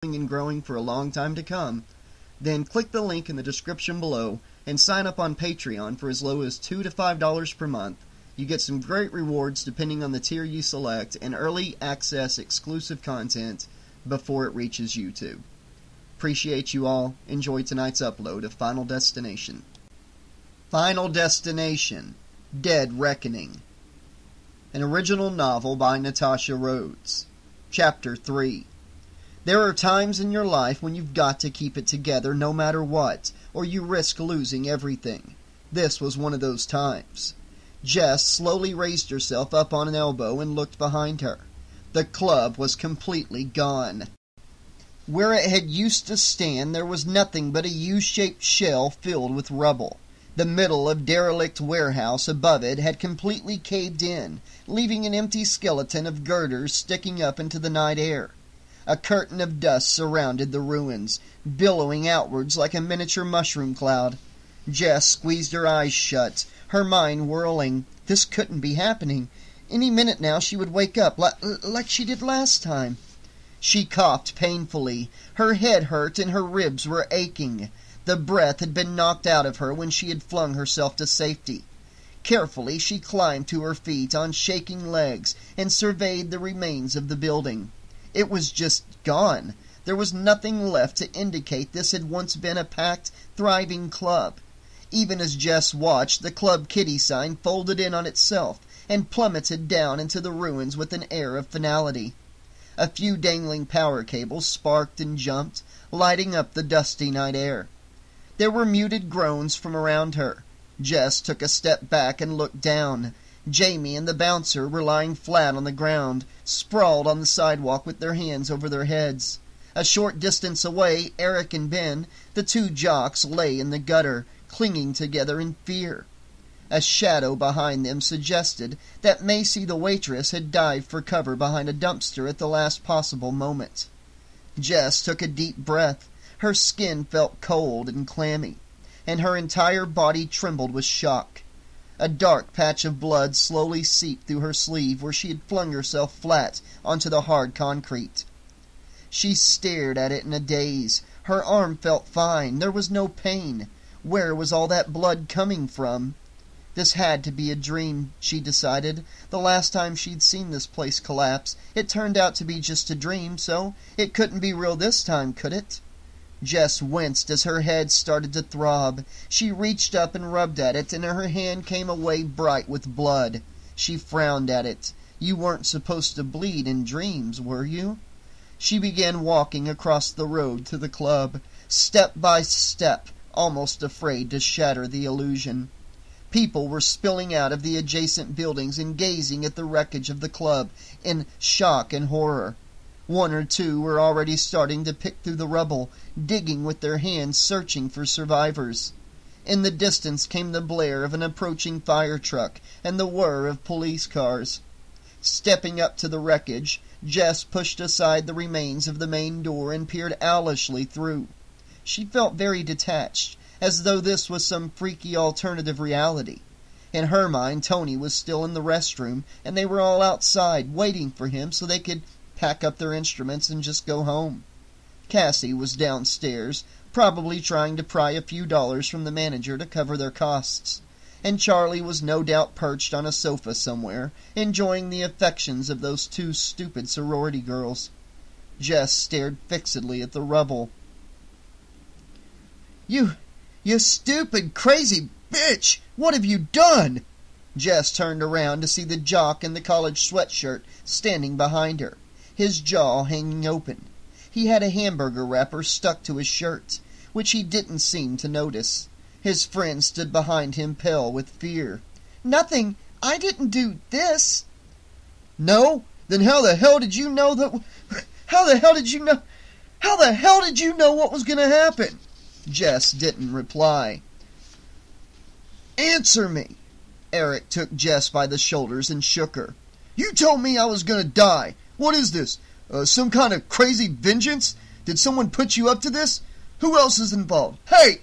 and growing for a long time to come, then click the link in the description below and sign up on Patreon for as low as $2 to $5 per month. You get some great rewards depending on the tier you select and early access exclusive content before it reaches YouTube. Appreciate you all. Enjoy tonight's upload of Final Destination. Final Destination, Dead Reckoning. An original novel by Natasha Rhodes. Chapter 3. There are times in your life when you've got to keep it together no matter what, or you risk losing everything. This was one of those times. Jess slowly raised herself up on an elbow and looked behind her. The club was completely gone. Where it had used to stand, there was nothing but a U-shaped shell filled with rubble. The middle of derelict warehouse above it had completely caved in, leaving an empty skeleton of girders sticking up into the night air. A curtain of dust surrounded the ruins, billowing outwards like a miniature mushroom cloud. Jess squeezed her eyes shut, her mind whirling. This couldn't be happening. Any minute now she would wake up, like she did last time. She coughed painfully. Her head hurt and her ribs were aching. The breath had been knocked out of her when she had flung herself to safety. Carefully she climbed to her feet on shaking legs and surveyed the remains of the building. It was just gone. There was nothing left to indicate this had once been a packed, thriving club. Even as Jess watched, the Club Kitty sign folded in on itself and plummeted down into the ruins with an air of finality. A few dangling power cables sparked and jumped, lighting up the dusty night air. There were muted groans from around her. Jess took a step back and looked down. Jamie and the bouncer were lying flat on the ground, sprawled on the sidewalk with their hands over their heads. A short distance away, Eric and Ben, the two jocks, lay in the gutter, clinging together in fear. A shadow behind them suggested that Macy the waitress had dived for cover behind a dumpster at the last possible moment. Jess took a deep breath. Her skin felt cold and clammy, and her entire body trembled with shock. A dark patch of blood slowly seeped through her sleeve where she had flung herself flat onto the hard concrete. She stared at it in a daze. Her arm felt fine. There was no pain. Where was all that blood coming from? This had to be a dream, she decided. The last time she'd seen this place collapse, it turned out to be just a dream, so it couldn't be real this time, could it? Jess winced as her head started to throb. She reached up and rubbed at it, and her hand came away bright with blood. She frowned at it. You weren't supposed to bleed in dreams, were you? She began walking across the road to the club, step by step, almost afraid to shatter the illusion. People were spilling out of the adjacent buildings and gazing at the wreckage of the club in shock and horror. One or two were already starting to pick through the rubble, digging with their hands, searching for survivors. In the distance came the blare of an approaching fire truck and the whir of police cars. Stepping up to the wreckage, Jess pushed aside the remains of the main door and peered owlishly through. She felt very detached, as though this was some freaky alternative reality. In her mind, Tony was still in the restroom, and they were all outside, waiting for him so they could pack up their instruments and just go home. Cassie was downstairs, probably trying to pry a few dollars from the manager to cover their costs. And Charlie was no doubt perched on a sofa somewhere, enjoying the affections of those two stupid sorority girls. Jess stared fixedly at the rubble. You stupid, crazy bitch! What have you done? Jess turned around to see the jock in the college sweatshirt standing behind her, his jaw hanging open. He had a hamburger wrapper stuck to his shirt, which he didn't seem to notice. His friend stood behind him, pale with fear. Nothing. I didn't do this. No? Then how the hell did you know that... How the hell did you know what was going to happen? Jess didn't reply. Answer me. Eric took Jess by the shoulders and shook her. You told me I was going to die. What is this? Some kind of crazy vengeance? Did someone put you up to this? Who else is involved? Hey!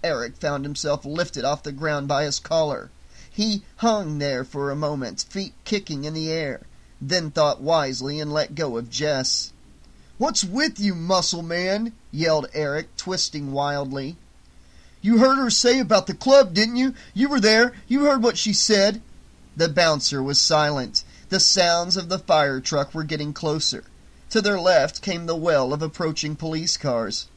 Eric found himself lifted off the ground by his collar. He hung there for a moment, feet kicking in the air, then thought wisely and let go of Jess. "What's with you, muscle man?" yelled Eric, twisting wildly. "You heard her say about the club, didn't you? You were there. You heard what she said." The bouncer was silent. The sounds of the fire truck were getting closer. To their left came the wail of approaching police cars.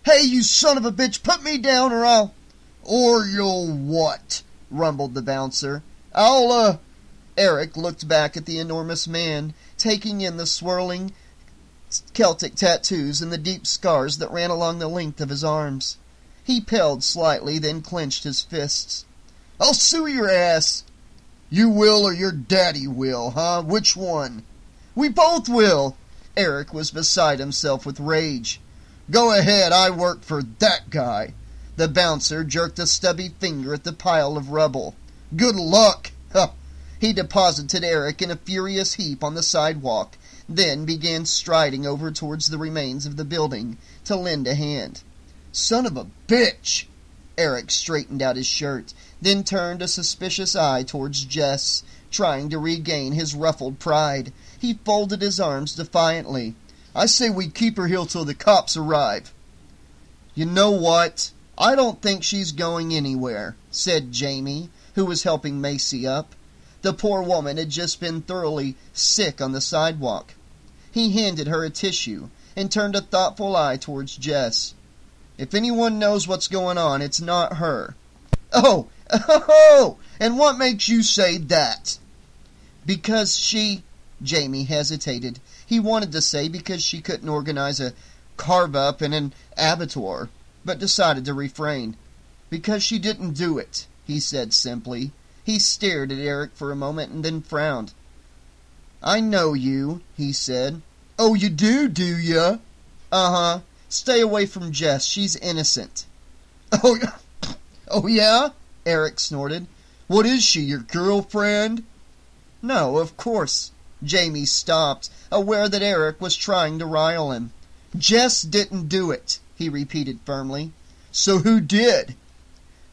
"Hey, you son of a bitch, put me down or I'll—" "Or you'll what?" rumbled the bouncer. Eric looked back at the enormous man, taking in the swirling Celtic tattoos and the deep scars that ran along the length of his arms. He paled slightly, then clenched his fists. "I'll sue your ass." "You will or your daddy will, huh? Which one?" "We both will." Eric was beside himself with rage. "Go ahead, I work for that guy." The bouncer jerked a stubby finger at the pile of rubble. "Good luck." He deposited Eric in a furious heap on the sidewalk, then began striding over towards the remains of the building to lend a hand. "Son of a bitch!" Eric straightened out his shirt, then turned a suspicious eye towards Jess, trying to regain his ruffled pride. He folded his arms defiantly. "I say we keep her here till the cops arrive." "You know what? I don't think she's going anywhere," said Jamie, who was helping Macy up. The poor woman had just been thoroughly sick on the sidewalk. He handed her a tissue and turned a thoughtful eye towards Jess. "If anyone knows what's going on, it's not her." Oh, and what makes you say that?" "Because she—" Jamie hesitated. He wanted to say because she couldn't organize a carve-up in an abattoir, but decided to refrain. "Because she didn't do it," he said simply. He stared at Eric for a moment and then frowned. "I know you," he said. "Oh, you do ya?" "Uh-huh. Stay away from Jess. She's innocent." Oh, yeah?" Eric snorted. "What is she, your girlfriend?" "No, of course." Jamie stopped, aware that Eric was trying to rile him. "Jess didn't do it," he repeated firmly. "So who did?"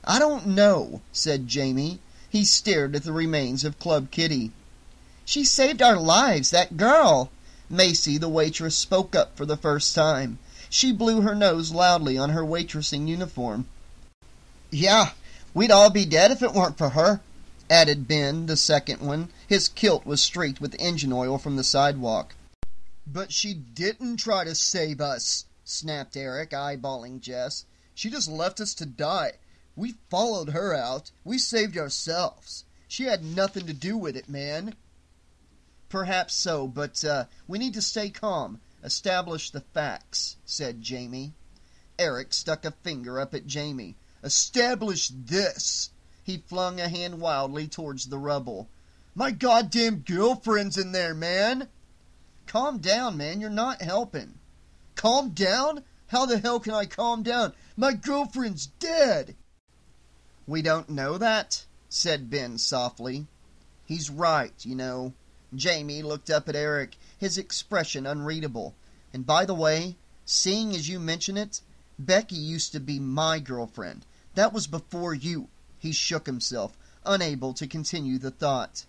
"I don't know," said Jamie. He stared at the remains of Club Kitty. "She saved our lives, that girl." Macy, the waitress, spoke up for the first time. She blew her nose loudly on her waitressing uniform. "Yeah, we'd all be dead if it weren't for her," added Ben, the second one. His kilt was streaked with engine oil from the sidewalk. "But she didn't try to save us," snapped Eric, eyeballing Jess. "She just left us to die. We followed her out. We saved ourselves. She had nothing to do with it, man." "Perhaps so, but we need to stay calm. Establish the facts," said Jamie. Eric stuck a finger up at Jamie. "Establish this." He flung a hand wildly towards the rubble. "My goddamn girlfriend's in there, man." "Calm down, man. You're not helping." "Calm down? How the hell can I calm down? My girlfriend's dead." "We don't know that," said Ben softly. "He's right, you know." Jamie looked up at Eric, his expression unreadable. "And by the way, seeing as you mention it, Becky used to be my girlfriend. That was before you." He shook himself, unable to continue the thought.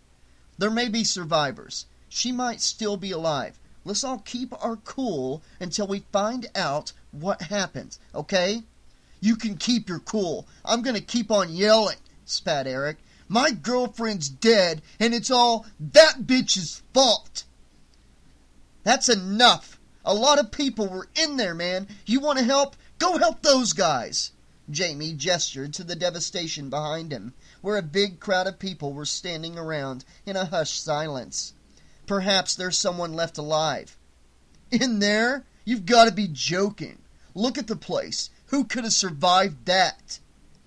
"There may be survivors. She might still be alive. Let's all keep our cool until we find out what happened, okay?" "You can keep your cool. I'm going to keep on yelling," spat Eric. "My girlfriend's dead, and it's all that bitch's fault." "That's enough. A lot of people were in there, man. You want to help? Go help those guys." Jamie gestured to the devastation behind him, where a big crowd of people were standing around in a hushed silence. "Perhaps there's someone left alive." "In there? You've got to be joking. Look at the place. Who could have survived that?"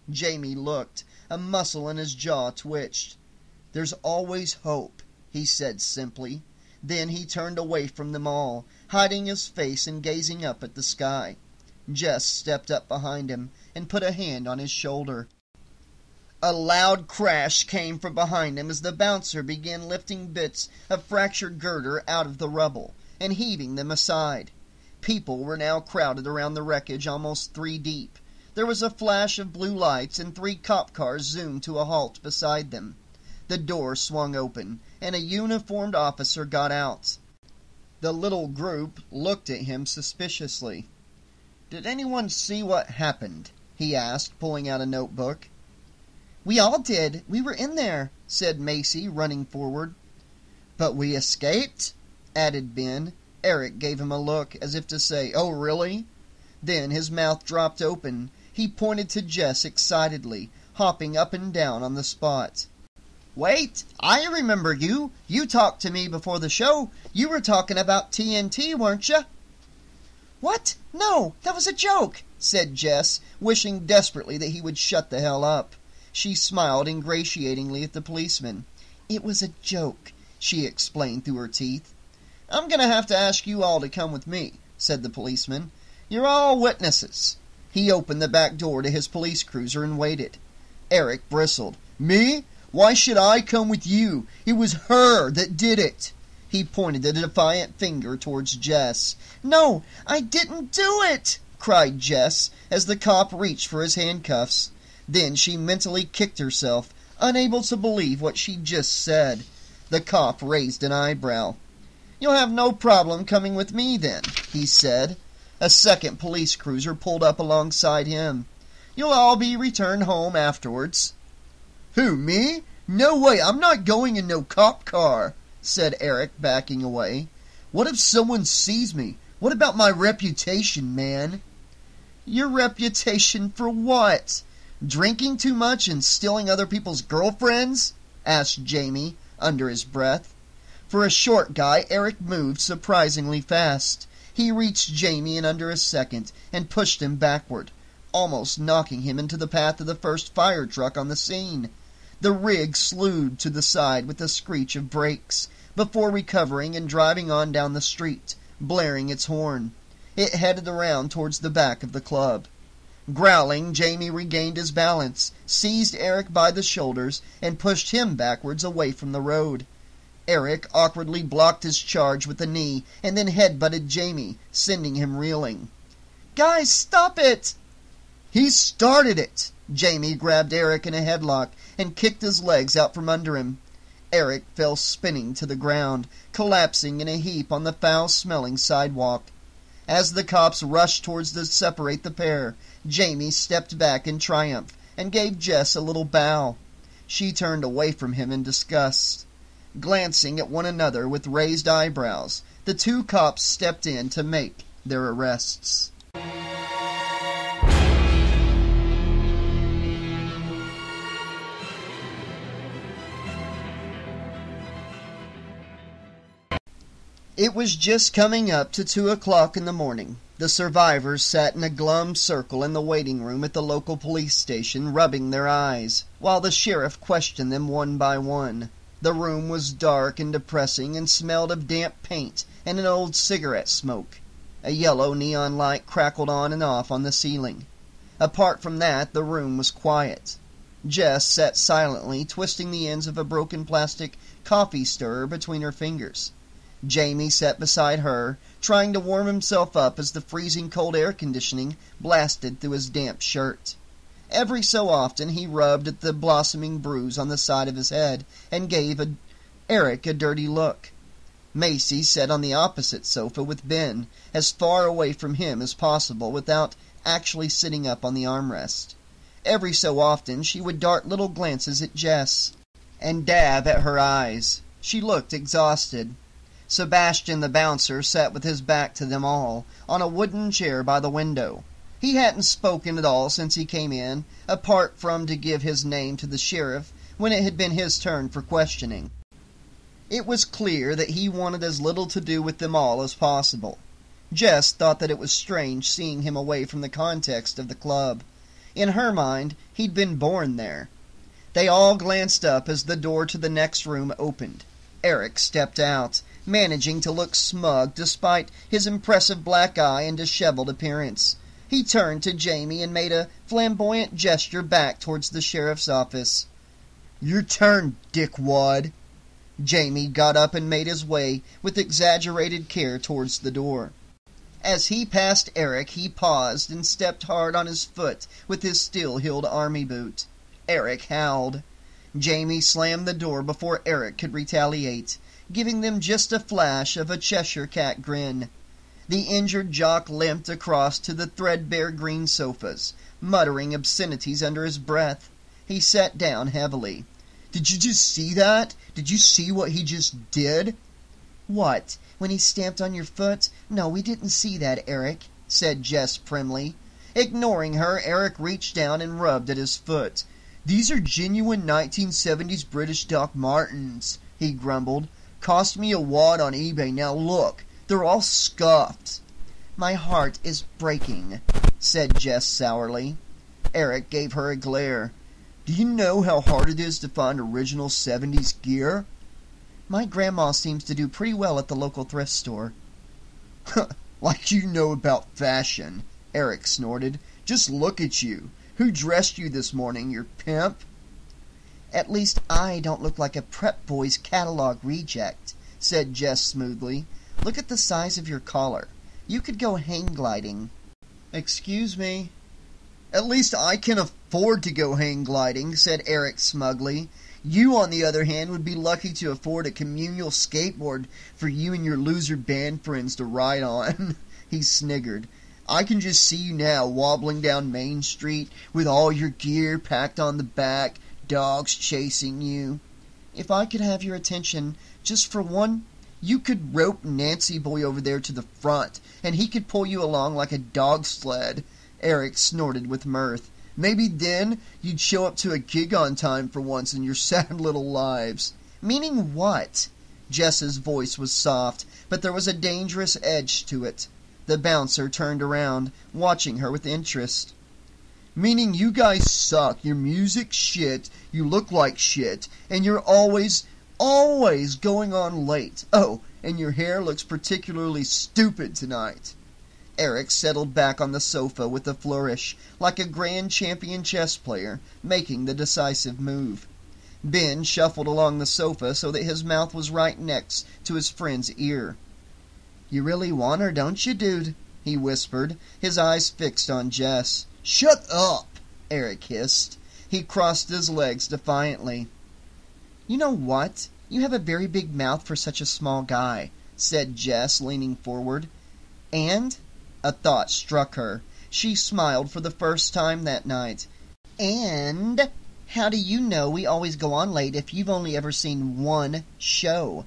Jamie looked. A muscle in his jaw twitched. "There's always hope," he said simply. Then he turned away from them all, hiding his face and gazing up at the sky. Jess stepped up behind him and put a hand on his shoulder. A loud crash came from behind him as the bouncer began lifting bits of fractured girder out of the rubble and heaving them aside. People were now crowded around the wreckage, almost 3 deep. There was a flash of blue lights, and 3 cop cars zoomed to a halt beside them. The door swung open, and a uniformed officer got out. The little group looked at him suspiciously. "Did anyone see what happened?" he asked, pulling out a notebook. "We all did. We were in there," said Macy, running forward. "But we escaped?" added Ben. Eric gave him a look, as if to say, "Oh, really?" Then his mouth dropped open. He pointed to Jess excitedly, hopping up and down on the spot. "Wait, I remember you. You talked to me before the show. You were talking about TNT, weren't you?" "What? No, that was a joke," said Jess, wishing desperately that he would shut the hell up. She smiled ingratiatingly at the policeman. "It was a joke," she explained through her teeth. "I'm going to have to ask you all to come with me," said the policeman. "You're all witnesses." He opened the back door to his police cruiser and waited. Eric bristled. "Me? Why should I come with you? It was her that did it." He pointed a defiant finger towards Jess. "No, I didn't do it!" cried Jess, as the cop reached for his handcuffs. Then she mentally kicked herself, unable to believe what she'd just said. The cop raised an eyebrow. "You'll have no problem coming with me, then," he said. A second police cruiser pulled up alongside him. "You'll all be returned home afterwards." "Who, me? No way, I'm not going in no cop car," said Eric, backing away. "What if someone sees me? What about my reputation, man?" "Your reputation for what? Drinking too much and stealing other people's girlfriends?" asked Jamie, under his breath. For a short guy, Eric moved surprisingly fast. He reached Jamie in under a second and pushed him backward, almost knocking him into the path of the first fire truck on the scene. The rig slewed to the side with a screech of brakes, before recovering and driving on down the street, blaring its horn. It headed around towards the back of the club. Growling, Jamie regained his balance, seized Eric by the shoulders, and pushed him backwards away from the road. Eric awkwardly blocked his charge with a knee, and then headbutted Jamie, sending him reeling. "Guys, stop it!" "He started it!" Jamie grabbed Eric in a headlock and kicked his legs out from under him. Eric fell spinning to the ground, collapsing in a heap on the foul-smelling sidewalk. As the cops rushed towards to separate the pair, Jamie stepped back in triumph and gave Jess a little bow. She turned away from him in disgust. Glancing at one another with raised eyebrows, the two cops stepped in to make their arrests. It was just coming up to 2 o'clock in the morning. The survivors sat in a glum circle in the waiting room at the local police station, rubbing their eyes, while the sheriff questioned them one by one. The room was dark and depressing and smelled of damp paint and an old cigarette smoke. A yellow neon light crackled on and off on the ceiling. Apart from that, the room was quiet. Jess sat silently, twisting the ends of a broken plastic coffee stirrer between her fingers. Jamie sat beside her, trying to warm himself up as the freezing cold air conditioning blasted through his damp shirt. Every so often he rubbed at the blossoming bruise on the side of his head and gave Eric a dirty look. Macy sat on the opposite sofa with Ben, as far away from him as possible without actually sitting up on the armrest. Every so often she would dart little glances at Jess and dab at her eyes. She looked exhausted. Sebastian the bouncer sat with his back to them all, on a wooden chair by the window. He hadn't spoken at all since he came in, apart from to give his name to the sheriff when it had been his turn for questioning. It was clear that he wanted as little to do with them all as possible. Jess thought that it was strange seeing him away from the context of the club. In her mind, he'd been born there. They all glanced up as the door to the next room opened. Eric stepped out, managing to look smug despite his impressive black eye and disheveled appearance. He turned to Jamie and made a flamboyant gesture back towards the sheriff's office. "Your turn, dickwad." Jamie got up and made his way with exaggerated care towards the door. As he passed Eric, he paused and stepped hard on his foot with his steel-heeled army boot. Eric howled. Jamie slammed the door before Eric could retaliate. giving them just a flash of a Cheshire cat grin. The injured jock limped across to the threadbare green sofas, muttering obscenities under his breath. He sat down heavily. "Did you just see that? Did you see what he just did?" "What? When he stamped on your foot? No, we didn't see that, Eric," said Jess primly. Ignoring her, Eric reached down and rubbed at his foot. "These are genuine 1970s British Doc Martens," he grumbled. "Cost me a wad on eBay. Now look, they're all scuffed." "My heart is breaking," said Jess sourly. Eric gave her a glare. "Do you know how hard it is to find original 70s gear?" "My grandma seems to do pretty well at the local thrift store." "Like you know about fashion," Eric snorted. "Just look at you. Who dressed you this morning, your pimp?" "At least I don't look like a Prep Boys catalog reject," said Jess smoothly. "Look at the size of your collar. You could go hang gliding." "Excuse me." "At least I can afford to go hang gliding," said Eric smugly. "You, on the other hand, would be lucky to afford a communal skateboard for you and your loser band friends to ride on." He sniggered. "I can just see you now, wobbling down Main Street with all your gear packed on the back, dogs chasing you." "If I could have your attention just for one—" "You could rope Nancy boy over there to the front, and he could pull you along like a dog sled." Eric snorted with mirth. "Maybe then you'd show up to a gig on time for once in your sad little lives." "Meaning what?" Jess's voice was soft, but there was a dangerous edge to it. The bouncer turned around, watching her with interest. "Meaning you guys suck, your music's shit, you look like shit, and you're always going on late. Oh, and your hair looks particularly stupid tonight." Eric settled back on the sofa with a flourish, like a grand champion chess player, making the decisive move. Ben shuffled along the sofa so that his mouth was right next to his friend's ear. "You really want her, don't you, dude?" he whispered, his eyes fixed on Jess. "Shut up!" Eric hissed. He crossed his legs defiantly. "You know what? You have a very big mouth for such a small guy," said Jess, leaning forward. "And—" a thought struck her. She smiled for the first time that night. "And how do you know we always go on late if you've only ever seen one show?"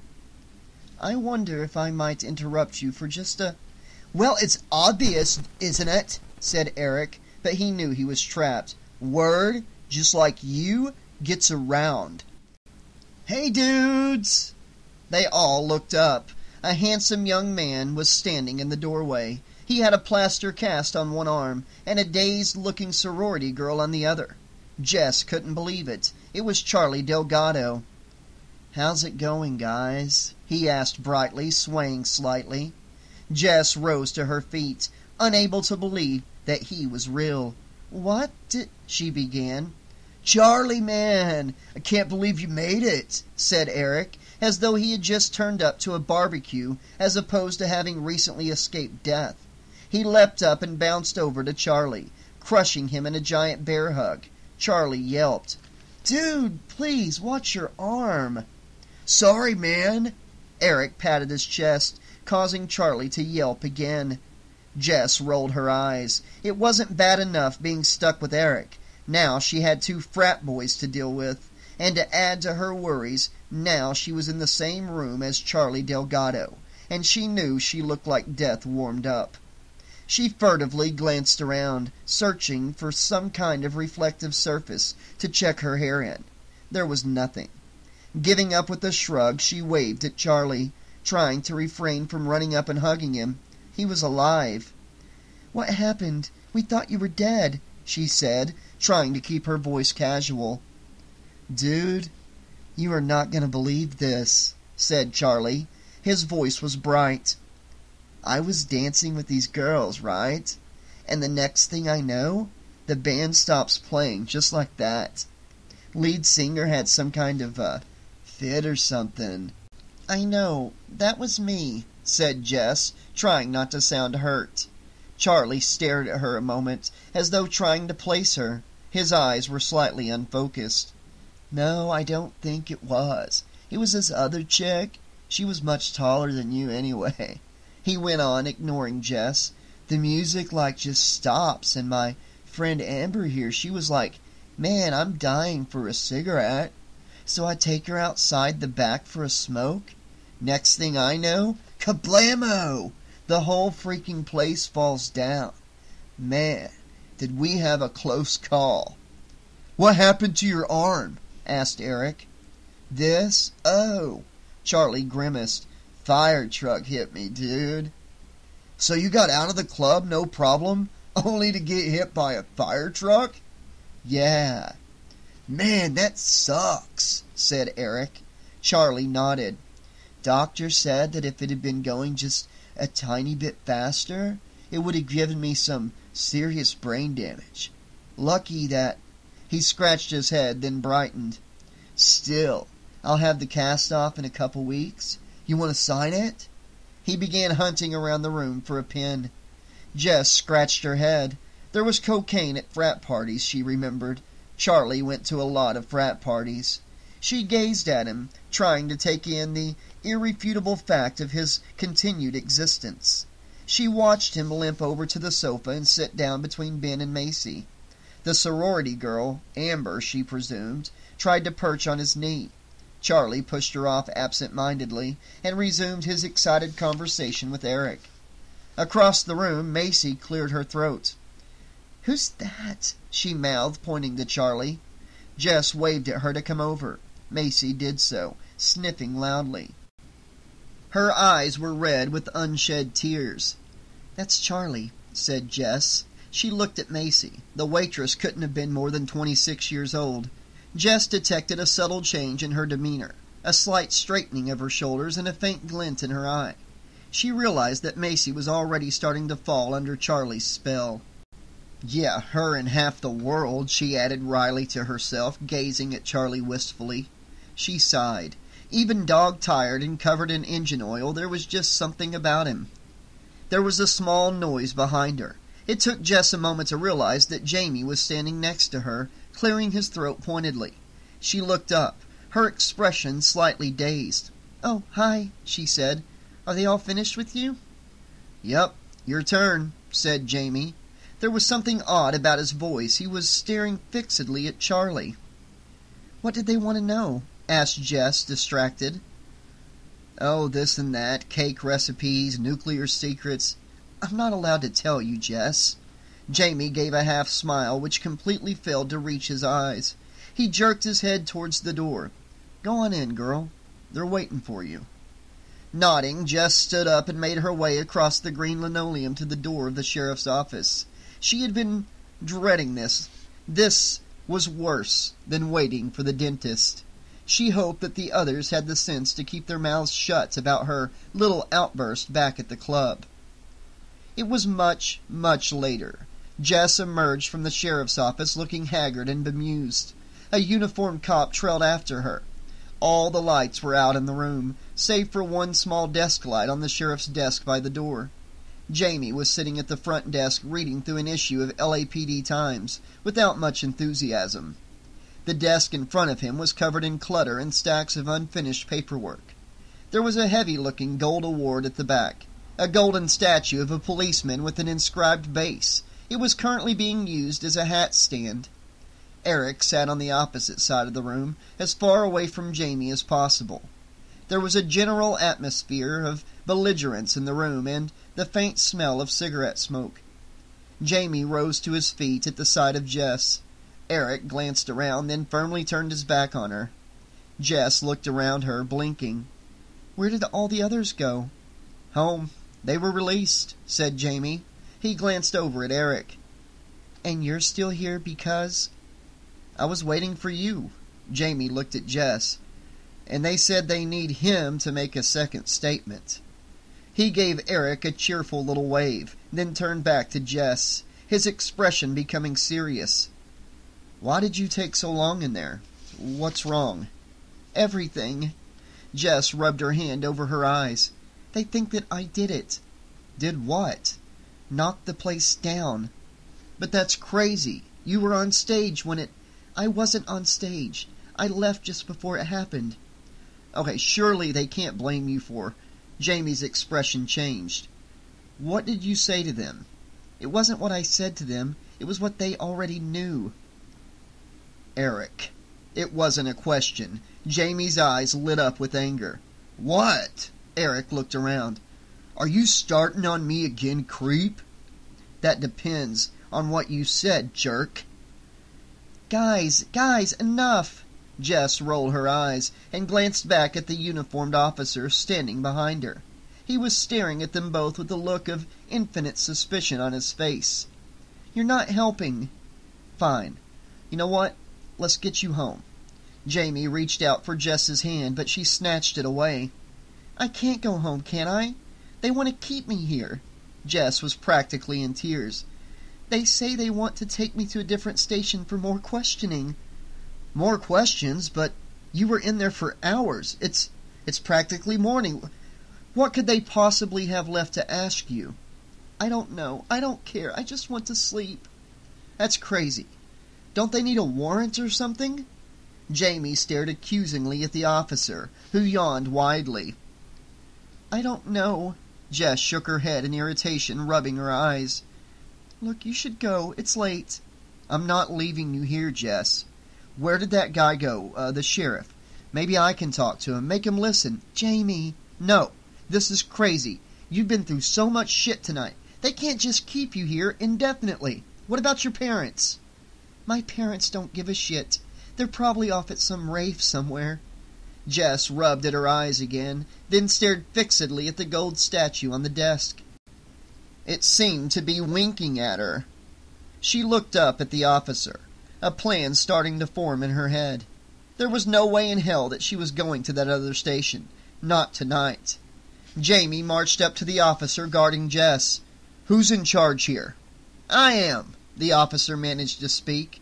"I wonder if I might interrupt you for just a—" "Well, it's obvious, isn't it?" said Eric, but he knew he was trapped. "Word, just like you, gets around." "Hey, dudes!" They all looked up. A handsome young man was standing in the doorway. He had a plaster cast on one arm and a dazed-looking sorority girl on the other. Jess couldn't believe it. It was Charlie Delgado. "How's it going, guys?" he asked brightly, swaying slightly. Jess rose to her feet, unable to believe that he was real. "What did—" she began. "Charlie, man, I can't believe you made it," said Eric, as though he had just turned up to a barbecue as opposed to having recently escaped death. He leapt up and bounced over to Charlie, crushing him in a giant bear hug. Charlie yelped. "Dude, please, watch your arm." "Sorry, man." Eric patted his chest, causing Charlie to yelp again. Jess rolled her eyes. It wasn't bad enough being stuck with Eric. Now she had two frat boys to deal with. And to add to her worries, now she was in the same room as Charlie Delgado, and she knew she looked like death warmed up. She furtively glanced around, searching for some kind of reflective surface to check her hair in. There was nothing. Giving up with a shrug, she waved at Charlie, trying to refrain from running up and hugging him. He was alive. "What happened? We thought you were dead," she said, trying to keep her voice casual. "Dude, you are not going to believe this," said Charlie. His voice was bright. "I was dancing with these girls, right? And the next thing I know, the band stops playing just like that. Lead singer had some kind of fit or something." "I know, that was me," said Jess, trying not to sound hurt. Charlie stared at her a moment, as though trying to place her. His eyes were slightly unfocused. "No, I don't think it was. It was this other chick. She was much taller than you anyway. He went on, ignoring Jess. The music just stops, and my friend Amber here, she was like, "Man, I'm dying for a cigarette." So I take her outside the back for a smoke. Next thing I know, kablamo! The whole freaking place falls down. Man, did we have a close call. "What happened to your arm?" asked Eric. "This? Oh," Charlie grimaced. "Fire truck hit me, dude." "So you got out of the club, no problem, only to get hit by a fire truck?" "Yeah." "Man, that sucks," said Eric. Charlie nodded. "Doctor said that if it had been going just a tiny bit faster, it would have given me some serious brain damage. Lucky that—" He scratched his head, then brightened. "Still, I'll have the cast off in a couple weeks. You want to sign it?" He began hunting around the room for a pen. Jess scratched her head. There was cocaine at frat parties, she remembered. Charlie went to a lot of frat parties. She gazed at him, trying to take in the irrefutable fact of his continued existence. She watched him limp over to the sofa and sit down between Ben and Macy. The sorority girl, Amber, she presumed, tried to perch on his knee. Charlie pushed her off absent-mindedly and resumed his excited conversation with Eric. Across the room, Macy cleared her throat. "Who's that?" she mouthed, pointing to Charlie. Jess waved at her to come over. Macy did so, sniffing loudly. Her eyes were red with unshed tears. "That's Charlie," said Jess. She looked at Macy. The waitress couldn't have been more than 26 years old. Jess detected a subtle change in her demeanor, a slight straightening of her shoulders, and a faint glint in her eye. She realized that Macy was already starting to fall under Charlie's spell. "Yeah, her and half the world," she added wryly to herself, gazing at Charlie wistfully. She sighed. Even dog-tired and covered in engine oil, there was just something about him. There was a small noise behind her. It took Jess a moment to realize that Jamie was standing next to her, clearing his throat pointedly. She looked up, her expression slightly dazed. "Oh, hi," she said. "Are they all finished with you?" "Yep, your turn," said Jamie. There was something odd about his voice. He was staring fixedly at Charlie. "What did they want to know?" asked Jess, distracted. "Oh, this and that, cake recipes, nuclear secrets. I'm not allowed to tell you, Jess." Jamie gave a half-smile which completely failed to reach his eyes. He jerked his head towards the door. "Go on in, girl. They're waiting for you." Nodding, Jess stood up and made her way across the green linoleum to the door of the sheriff's office. She had been dreading this. This was worse than waiting for the dentist. She hoped that the others had the sense to keep their mouths shut about her little outburst back at the club. It was much, much later. Jess emerged from the sheriff's office looking haggard and bemused. A uniformed cop trailed after her. All the lights were out in the room, save for one small desk light on the sheriff's desk by the door. Jamie was sitting at the front desk reading through an issue of LAPD Times, without much enthusiasm. The desk in front of him was covered in clutter and stacks of unfinished paperwork. There was a heavy-looking gold award at the back, a golden statue of a policeman with an inscribed base. It was currently being used as a hat stand. Eric sat on the opposite side of the room, as far away from Jamie as possible. There was a general atmosphere of belligerence in the room, and the faint smell of cigarette smoke. Jamie rose to his feet at the sight of Jess. Eric glanced around, then firmly turned his back on her. Jess looked around her, blinking. "Where did all the others go?" "Home. They were released," said Jamie. He glanced over at Eric. "And you're still here because—" "I was waiting for you." Jamie looked at Jess. "And they said they need him to make a second statement." He gave Eric a cheerful little wave, then turned back to Jess, his expression becoming serious. "Why did you take so long in there? What's wrong?" "Everything." Jess rubbed her hand over her eyes. "They think that I did it." "Did what?" "Knocked the place down." "But that's crazy. You were on stage when it—" "I wasn't on stage. I left just before it happened." Okay, surely they can't blame you for... Jamie's expression changed. What did you say to them? It wasn't what I said to them. It was what they already knew. Eric. It wasn't a question. Jamie's eyes lit up with anger. What? Eric looked around. Are you starting on me again, creep? That depends on what you said, jerk. Guys, enough! Jess rolled her eyes and glanced back at the uniformed officer standing behind her. He was staring at them both with a look of infinite suspicion on his face. You're not helping. Fine. You know what? Let's get you home. Jamie reached out for Jess's hand, but she snatched it away. I can't go home, can I? They want to keep me here. Jess was practically in tears. They say they want to take me to a different station for more questioning. More questions? But you were in there for hours. It's practically morning. What could they possibly have left to ask you? I don't know. I don't care. I just want to sleep. That's crazy. Don't they need a warrant or something? Jamie stared accusingly at the officer, who yawned widely. I don't know. Jess shook her head in irritation, rubbing her eyes. Look, you should go. It's late. I'm not leaving you here, Jess. Where did that guy go? The sheriff. Maybe I can talk to him. Make him listen. Jamie. No. This is crazy. You've been through so much shit tonight. They can't just keep you here indefinitely. What about your parents? My parents don't give a shit. They're probably off at some rave somewhere. Jess rubbed at her eyes again, then stared fixedly at the gold statue on the desk. It seemed to be winking at her. She looked up at the officer, a plan starting to form in her head. There was no way in hell that she was going to that other station. Not tonight. Jamie marched up to the officer guarding Jess. Who's in charge here? I am, the officer managed to speak.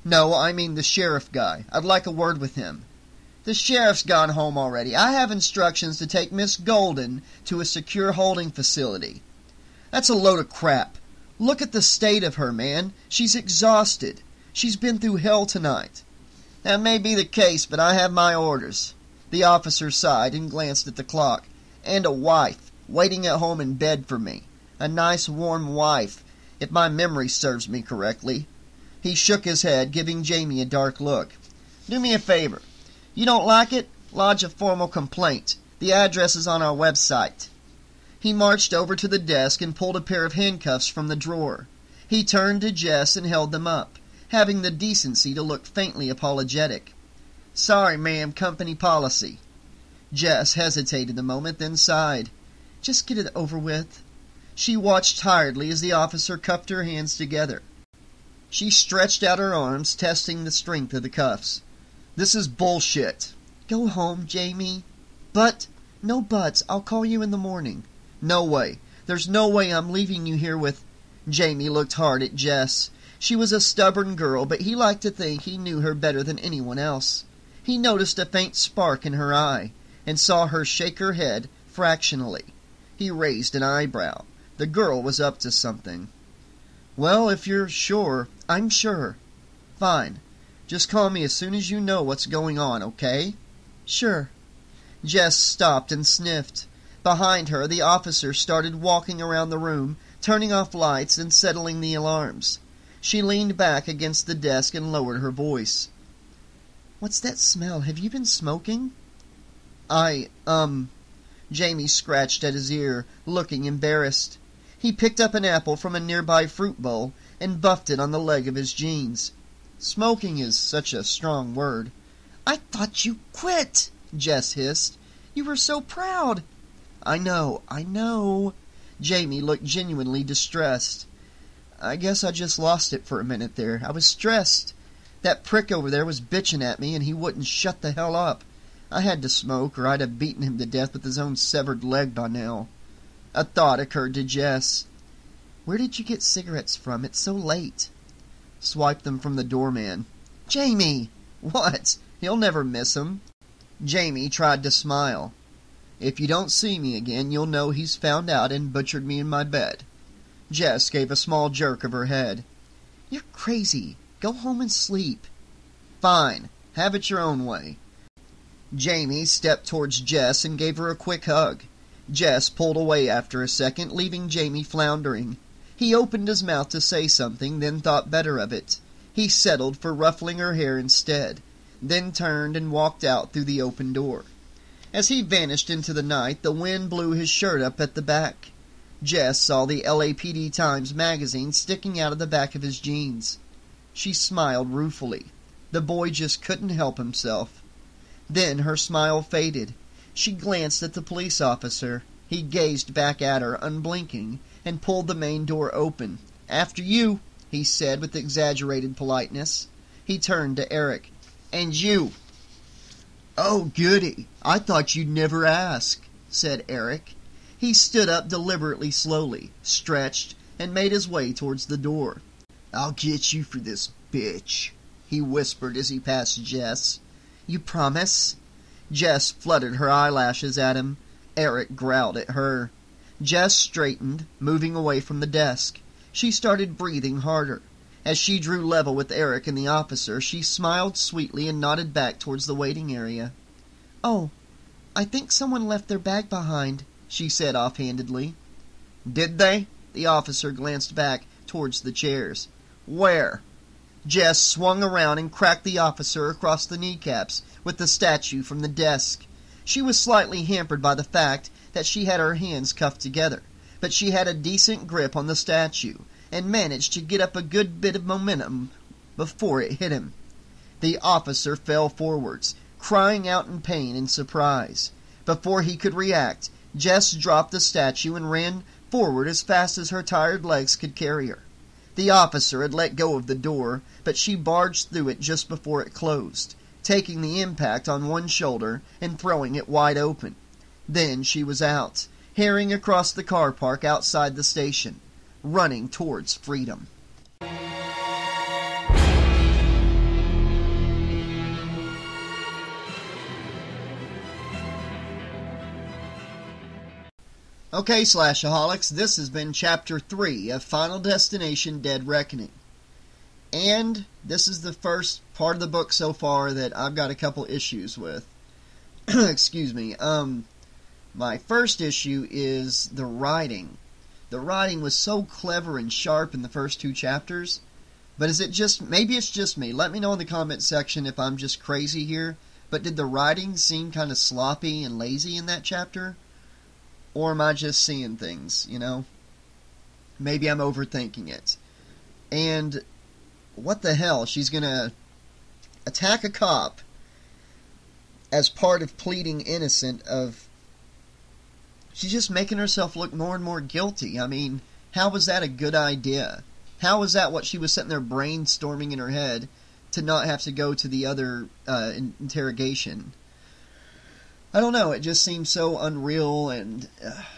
No, I mean the sheriff guy. I'd like a word with him. The sheriff's gone home already. I have instructions to take Miss Golden to a secure holding facility. That's a load of crap. Look at the state of her, man. She's exhausted. She's been through hell tonight. That may be the case, but I have my orders. The officer sighed and glanced at the clock. And a wife, waiting at home in bed for me. A nice warm wife, if my memory serves me correctly. He shook his head, giving Jamie a dark look. Do me a favor. You don't like it? Lodge a formal complaint. The address is on our website. He marched over to the desk and pulled a pair of handcuffs from the drawer. He turned to Jess and held them up, having the decency to look faintly apologetic. Sorry, ma'am, company policy. Jess hesitated a moment, then sighed. Just get it over with. She watched tiredly as the officer cupped her hands together. She stretched out her arms, testing the strength of the cuffs. This is bullshit. Go home, Jamie. But, no buts. I'll call you in the morning. No way. There's no way I'm leaving you here with... Jamie looked hard at Jess. She was a stubborn girl, but he liked to think he knew her better than anyone else. He noticed a faint spark in her eye, and saw her shake her head fractionally. He raised an eyebrow. The girl was up to something. Well, if you're sure, I'm sure. Fine. Just call me as soon as you know what's going on, okay? Sure. Jess stopped and sniffed. Behind her, the officer started walking around the room, turning off lights and settling the alarms. She leaned back against the desk and lowered her voice. What's that smell? Have you been smoking? Jamie scratched at his ear, looking embarrassed. He picked up an apple from a nearby fruit bowl and buffed it on the leg of his jeans. Smoking is such a strong word. I thought you quit, Jess hissed. You were so proud. I know. Jamie looked genuinely distressed. I guess I just lost it for a minute there. I was stressed. That prick over there was bitching at me, and he wouldn't shut the hell up. I had to smoke, or I'd have beaten him to death with his own severed leg by now. A thought occurred to Jess. Where did you get cigarettes from? It's so late. Swiped them from the doorman. Jamie! What? He'll never miss 'em. Jamie tried to smile. If you don't see me again, you'll know he's found out and butchered me in my bed. Jess gave a small jerk of her head. You're crazy. Go home and sleep. Fine. Have it your own way. Jamie stepped towards Jess and gave her a quick hug. Jess pulled away after a second, leaving Jamie floundering. He opened his mouth to say something, then thought better of it. He settled for ruffling her hair instead, then turned and walked out through the open door. As he vanished into the night, the wind blew his shirt up at the back. Jess saw the LAPD Times magazine sticking out of the back of his jeans. She smiled ruefully. The boy just couldn't help himself. Then her smile faded. She glanced at the police officer. He gazed back at her, unblinking, and pulled the main door open. "After you," he said with exaggerated politeness. He turned to Eric. "And you." "Oh, goody. I thought you'd never ask," said Eric. He stood up deliberately slowly, stretched, and made his way towards the door. "I'll get you for this bitch," he whispered as he passed Jess. "You promise?" Jess fluttered her eyelashes at him. Eric growled at her. Jess straightened, moving away from the desk. She started breathing harder. As she drew level with Eric and the officer, she smiled sweetly and nodded back towards the waiting area. "Oh, I think someone left their bag behind," she said offhandedly. "Did they?" The officer glanced back towards the chairs. "Where?" Jess swung around and cracked the officer across the kneecaps with the statue from the desk. She was slightly hampered by the fact that she had her hands cuffed together, but she had a decent grip on the statue, and managed to get up a good bit of momentum before it hit him. The officer fell forwards, crying out in pain and surprise. Before he could react, Jess dropped the statue and ran forward as fast as her tired legs could carry her. The officer had let go of the door, but she barged through it just before it closed, taking the impact on one shoulder and throwing it wide open. Then she was out, herring across the car park outside the station, running towards freedom. Okay, Slashaholics, this has been Chapter 3 of Final Destination Dead Reckoning. And this is the first part of the book so far that I've got a couple issues with. Excuse me. My first issue is the writing. The writing was so clever and sharp in the first two chapters, but is it just, maybe it's just me. Let me know in the comment section if I'm just crazy here, but did the writing seem kind of sloppy and lazy in that chapter? Or am I just seeing things, you know? Maybe I'm overthinking it. And what the hell? She's going to attack a cop as part of pleading innocent of... She's just making herself look more and more guilty. I mean, how was that a good idea? How was that what she was sitting there brainstorming in her head to not have to go to the other interrogation? I don't know, it just seems so unreal and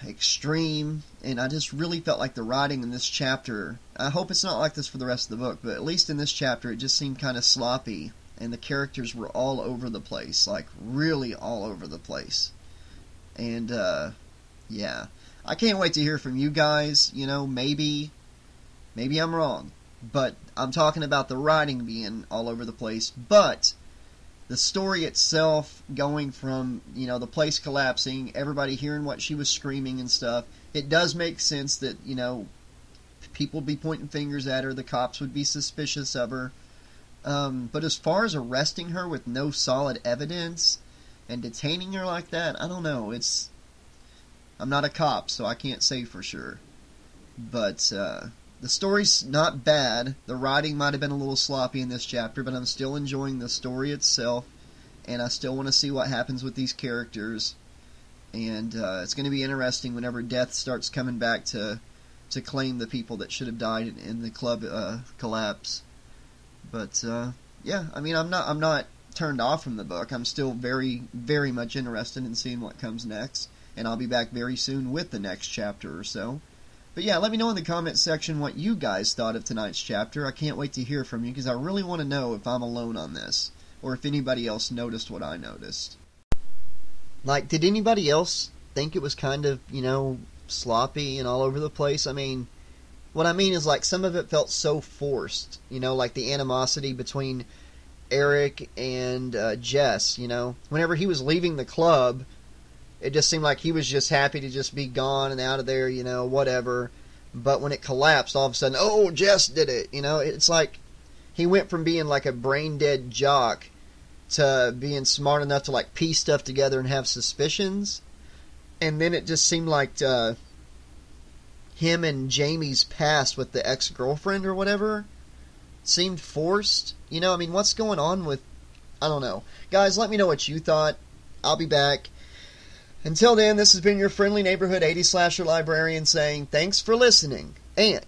extreme, and I just really felt like the writing in this chapter, I hope it's not like this for the rest of the book, but at least in this chapter it just seemed kind of sloppy, and the characters were all over the place, like really all over the place. And, yeah, I can't wait to hear from you guys, you know, maybe I'm wrong, but I'm talking about the writing being all over the place, but... the story itself, going from, you know, the place collapsing, everybody hearing what she was screaming and stuff, it does make sense that, you know, people would be pointing fingers at her, the cops would be suspicious of her. But as far as arresting her with no solid evidence and detaining her like that, I don't know. I'm not a cop, so I can't say for sure. But, the story's not bad. The writing might have been a little sloppy in this chapter, but I'm still enjoying the story itself, and I still want to see what happens with these characters. And it's going to be interesting whenever Death starts coming back to claim the people that should have died in the club collapse. But yeah, I mean, I'm not turned off from the book. I'm still very, very much interested in seeing what comes next, and I'll be back very soon with the next chapter or so. But yeah, let me know in the comment section what you guys thought of tonight's chapter. I can't wait to hear from you, because I really want to know if I'm alone on this, or if anybody else noticed what I noticed. Like, did anybody else think it was kind of, you know, sloppy and all over the place? I mean, what I mean is, like, some of it felt so forced, you know, like the animosity between Eric and Jess, you know. Whenever he was leaving the club, it just seemed like he was just happy to just be gone and out of there, you know, whatever. But when it collapsed, all of a sudden, oh, Jess did it, you know. It's like he went from being like a brain-dead jock to being smart enough to like piece stuff together and have suspicions. And then it just seemed like him and Jamie's past with the ex-girlfriend or whatever seemed forced. You know, I mean, what's going on with... I don't know. Guys, let me know what you thought. I'll be back. Until then, this has been your friendly neighborhood 80 slasher librarian saying thanks for listening, and